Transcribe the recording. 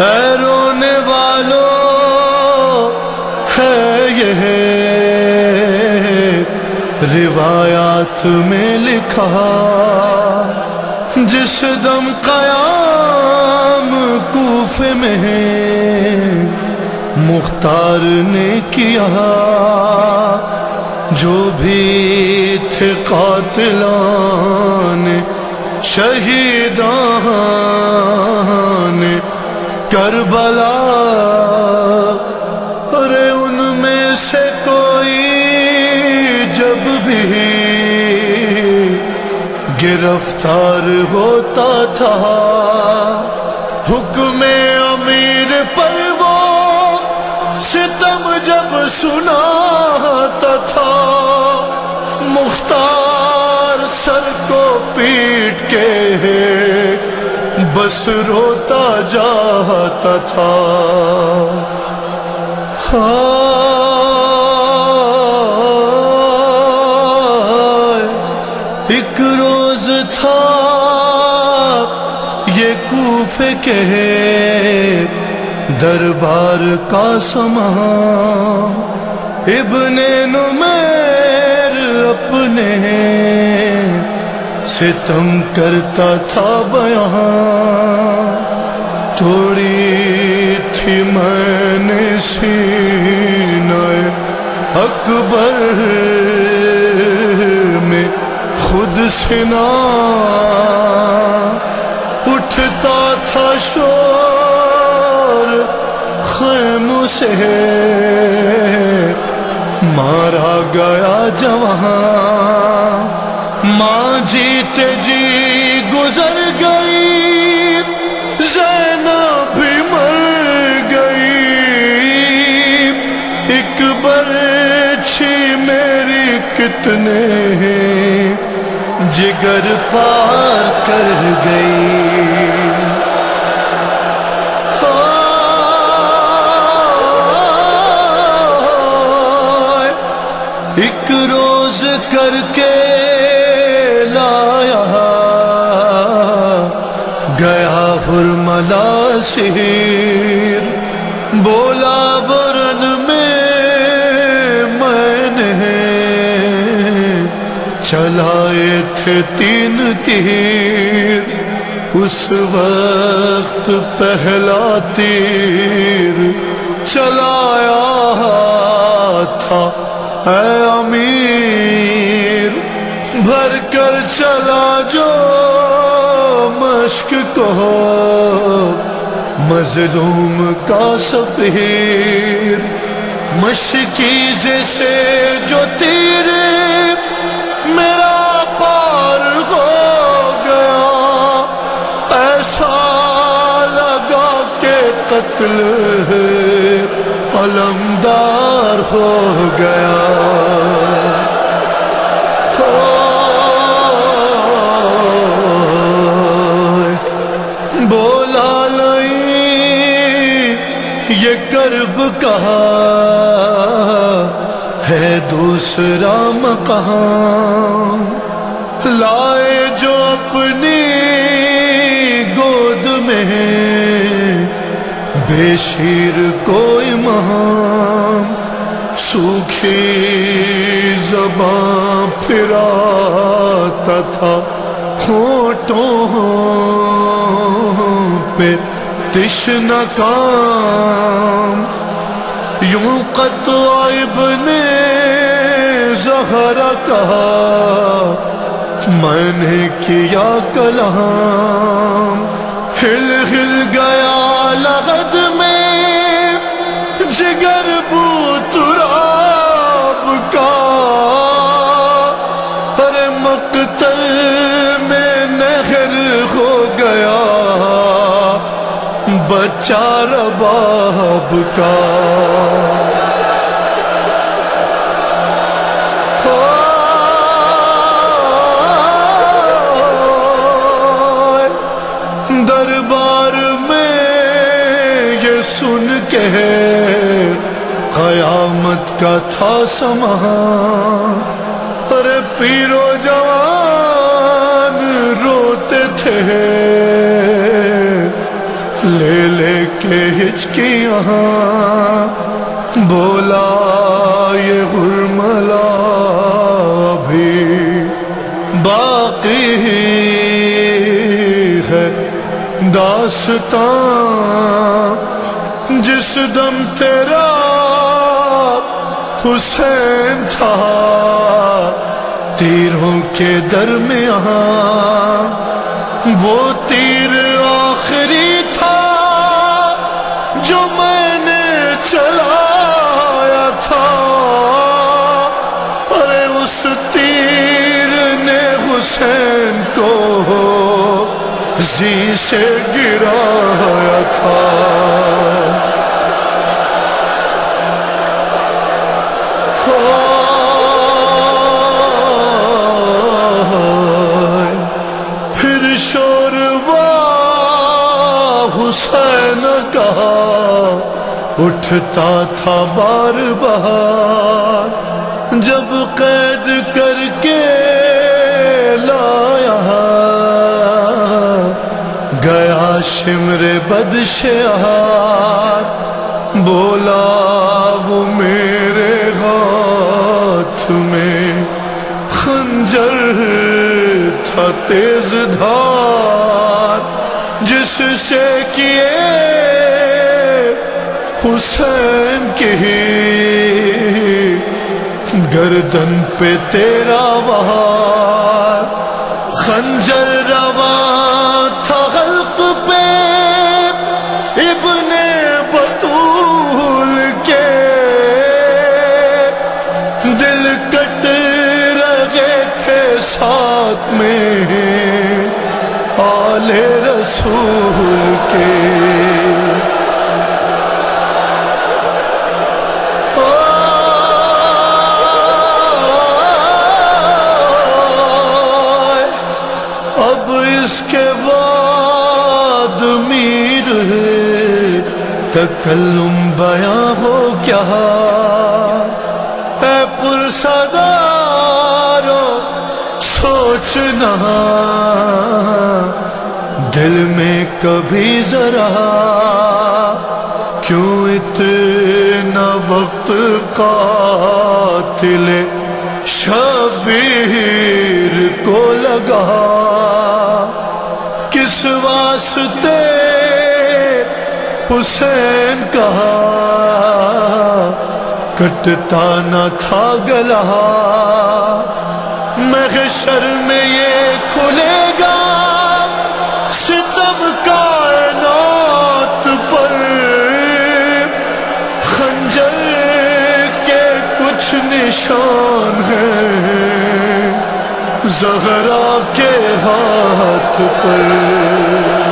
اے رونے والوں ہے یہ روایات میں لکھا، جس دم قیام کوفے میں مختار نے کیا، جو بھی تھے قاتلان شہیدان کربلا، ارے ان میں سے کوئی جب بھی گرفتار ہوتا تھا، حکم امیر پر وہ ستم جب سناتا تھا، مختار سر کو پیٹ کے بس روتا جاتا تھا۔ ایک روز تھا یہ کوفے کے دربار کا سما، ابن نمیر اپنے ستم کرتا تھا بیان، توڑی تھی میں نے سینہ اکبر میں خود سنا، اٹھتا تھا شور خیموں سے، مارا گیا جوان، ماں جیتے جی گزر گئی، زینب بھی مر گئی، ایک برچھی میری کتنے جگر پار کر گئی۔ ایک روز کر کے لایا گیا حرملا سیر، بولا برن میں نے چلائے تھے 3 تیر، اس وقت پہلا تیر چلایا تھا اے امیر، بھر کر چلا جو مشک کو مظلوم کا سفیر، مشکیزے سے جو تیر میرا پار ہو گیا، ایسا لگا کہ قتل علمدار ہو گیا۔ بولا نہیں یہ کرب کہا ہے دوسرا مقام، لائے جو اپنی گود میں بے شیر کوئی مہام، سوکھی زباں پھراتا تھا ہونٹوں پہ تشنہ کام، یوں قطع ابن زہرا کہا میں نے کیا کلام، ہل ہل گیا لغد میں جگر بو تراب کا، ارے مقتل میں نہر ہو گیا بچہ رباب کا۔ دربار میں یہ سن کے قیامت کا تھا سما، ارے پیرو جوان روتے تھے لے لے کے ہچکیاں، بولا یہ غرملا بھی باقی ہے داستان، جس دم تیرا حسین تھا تیروں کے درمیان، وہ تیر آخری تھا جو میں نے چلایا تھا، ارے اس تیر نے حسین کو زی سے گرایا تھا۔ پھر شوروا حسین کا اٹھتا تھا بار بار، جب قید کر کے لایا گیا شمر بدشیار، بولا وہ میرے ہاتھ میں خنجر تھا تیز دھار، جس سے کیے حسین کی گردن پہ تیرا وہار، خنجر رواں تھا حلق پہ ابن بطول کے، دل کٹ رہے تھے ساتھ میں آل رسول کے۔ اب اس کے بعد میر تکلم بیاں ہو کیا، اے پرسدارو سوچنا دل میں کبھی ذرا، کیوں اتنا وقت قاتل شبیر کو لگا، کس واسطے حسین کہا کٹتا نہ تھا گلا، محشر میں یہ کھلے گا ستم کائنات پر، خنجر کے کچھ نشان ہیں زہرا کے ہاتھ پر۔